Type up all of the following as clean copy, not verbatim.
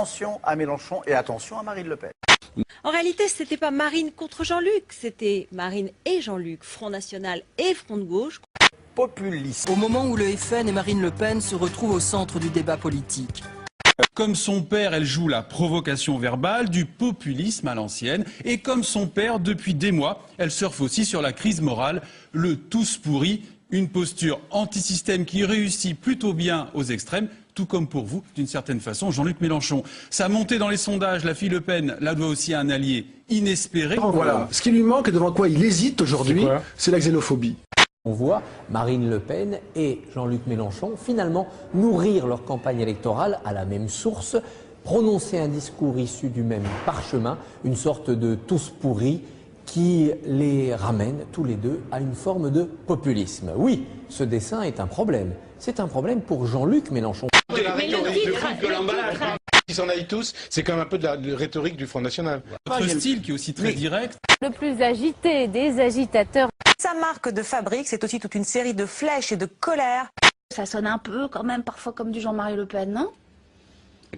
Attention à Mélenchon et attention à Marine Le Pen. En réalité, ce n'était pas Marine contre Jean-Luc, c'était Marine et Jean-Luc, Front National et Front de Gauche. Populiste. Au moment où le FN et Marine Le Pen se retrouvent au centre du débat politique. Comme son père, elle joue la provocation verbale, du populisme à l'ancienne. Et comme son père, depuis des mois, elle surfe aussi sur la crise morale, le tous pourri, une posture anti-système qui réussit plutôt bien aux extrêmes, tout comme pour vous, d'une certaine façon, Jean-Luc Mélenchon. Sa montée dans les sondages, la fille Le Pen, la doit aussi à un allié inespéré. Voilà, ce qui lui manque et devant quoi il hésite aujourd'hui, c'est la xénophobie. On voit Marine Le Pen et Jean-Luc Mélenchon finalement nourrir leur campagne électorale à la même source, prononcer un discours issu du même parchemin, une sorte de tous pourris qui les ramène tous les deux à une forme de populisme. Oui, ce dessin est un problème. C'est un problème pour Jean-Luc Mélenchon. Ils s'en aillent tous, c'est quand même un peu de la rhétorique du Front National. Votre style qui est aussi très direct. Le plus agité des agitateurs. Sa marque de fabrique, c'est aussi toute une série de flèches et de colères. Ça sonne un peu quand même parfois comme du Jean-Marie Le Pen, non?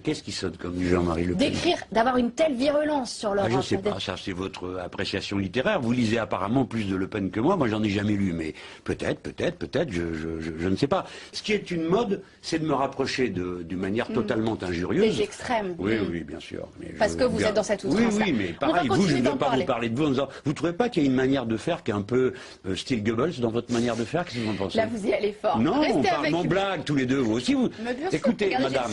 Qu'est-ce qui sonne comme du Jean-Marie Le Pen? D'écrire, d'avoir une telle virulence sur l'Europe. Je ne sais pas, ça c'est votre appréciation littéraire. Vous lisez apparemment plus de Le Pen que moi j'en ai jamais lu, mais peut-être, je ne sais pas. Ce qui est une mode, c'est de me rapprocher d'une manière totalement injurieuse. Des extrêmes. Oui, bien sûr. Mais parce que vous êtes dans cette outrance-là. Oui, mais pareil, vous, je ne veux pas vous parler de vous en disant, vous ne trouvez pas qu'il y a une manière de faire qui est un peu style Goebbels dans votre manière de faire? Qu'est-ce que vous en pensez? Là, vous y allez fort. Non, restez on parle avec en blague tous les deux, vous aussi. Vous... Écoutez, madame.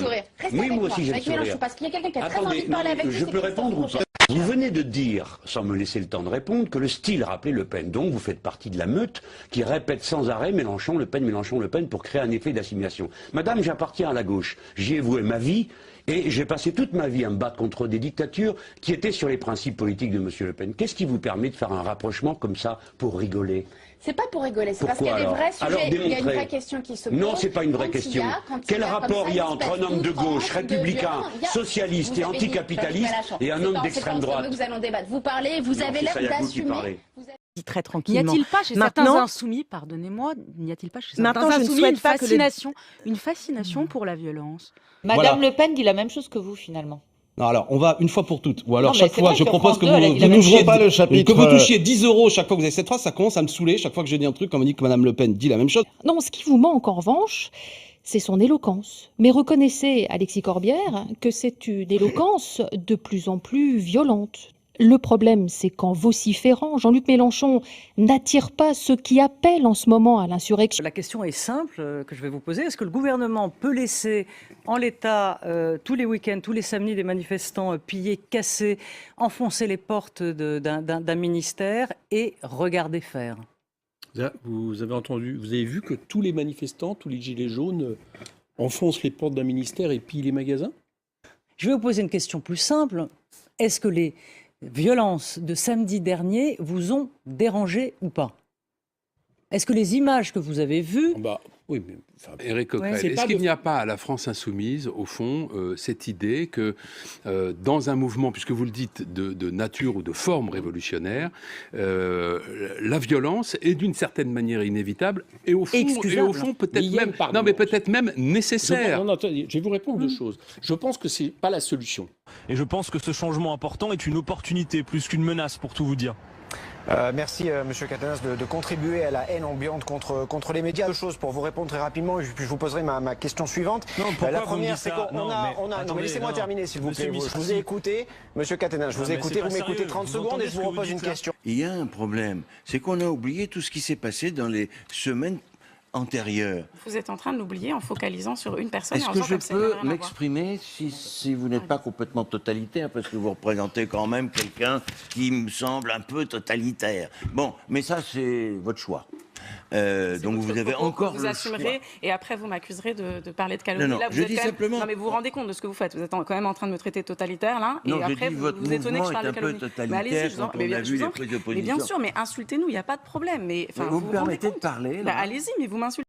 Oui, moi aussi j'ai le sourire. Parce qu'il y a quelqu'un qui a très envie de parler avec vous. Je peux répondre ou pas? Vous venez de dire, sans me laisser le temps de répondre, que le style rappelait Le Pen. Donc vous faites partie de la meute qui répète sans arrêt Mélenchon, Le Pen pour créer un effet d'assimilation. Madame, j'appartiens à la gauche. J'y ai voué ma vie et j'ai passé toute ma vie à me battre contre des dictatures qui étaient sur les principes politiques de M. Le Pen. Qu'est-ce qui vous permet de faire un rapprochement comme ça pour rigoler? C'est pas pour rigoler, c'est parce qu'il y a des vrais sujets, il y a une vraie question qui se pose. Non, c'est pas une vraie question. Quel rapport il y a entre un homme de gauche, républicain, socialiste et anticapitaliste et un homme d'extrême droite? Nous allons débattre. Vous parlez, vous avez l'air d'assumer. Très tranquillement. N'y a-t-il pas chez certains insoumis, pardonnez-moi, n'y a-t-il pas chez certains insoumis une fascination pour la violence? Madame Le Pen dit la même chose que vous finalement. Non, alors, on va une fois pour toutes. Ou alors, chaque fois, je propose que vous touchiez 10 euros chaque fois que vous avez cette phrase, ça commence à me saouler. Chaque fois que je dis un truc, on me dit que Madame Le Pen dit la même chose. Non, ce qui vous manque en revanche, c'est son éloquence. Mais reconnaissez, Alexis Corbière, que c'est une éloquence de plus en plus violente. Le problème, c'est qu'en vociférant, Jean-Luc Mélenchon n'attire pas ceux qui appellent en ce moment à l'insurrection. La question est simple que je vais vous poser. Est-ce que le gouvernement peut laisser en l'état tous les week-ends, tous les samedis, des manifestants piller, casser, enfoncer les portes d'un ministère et regarder faire? Vous avez entendu, vous avez vu que tous les manifestants, tous les gilets jaunes enfoncent les portes d'un ministère et pillent les magasins? Je vais vous poser une question plus simple. Est-ce que les violences de samedi dernier vous ont dérangé ou pas? Est-ce que les images que vous avez vues... Oui, mais... Éric Coquerel, est-ce qu'il n'y a pas à la France insoumise, au fond, cette idée que dans un mouvement, puisque vous le dites, de nature ou de forme révolutionnaire, la violence est d'une certaine manière inévitable et au fond peut-être même, peut-être même nécessaire. Je vais vous répondre deux choses. Je pense que c'est pas la solution. Et je pense que ce changement important est une opportunité plus qu'une menace, pour tout vous dire. Merci Monsieur Catanès de contribuer à la haine ambiante contre les médias. Deux choses pour vous répondre très rapidement et puis je vous poserai ma question suivante. Non, la première, c'est qu'on a... laissez-moi terminer s'il vous plaît. Je vous ai écouté, Monsieur Catanès, je vous ai écouté, vous m'écoutez 30 secondes et je vous repose une question. Il y a un problème, c'est qu'on a oublié tout ce qui s'est passé dans les semaines antérieures. Vous êtes en train de l'oublier en focalisant sur une personne. Est-ce que je peux m'exprimer si vous n'êtes pas complètement totalitaire, parce que vous représentez quand même quelqu'un qui me semble un peu totalitaire. Bon, mais ça c'est votre choix. Donc vous avez encore vous assumerez et après vous m'accuserez de parler de calomnie. Non, là, je dis simplement... Non mais vous vous rendez compte de ce que vous faites. Vous êtes quand même en train de me traiter de totalitaire là. Non, et après vous étonnez que je parle de calomnie. Mais allez-y, mais bien sûr, mais insultez-nous, il n'y a pas de problème. Mais vous me permettez de parler. Allez-y, mais vous m'insultez.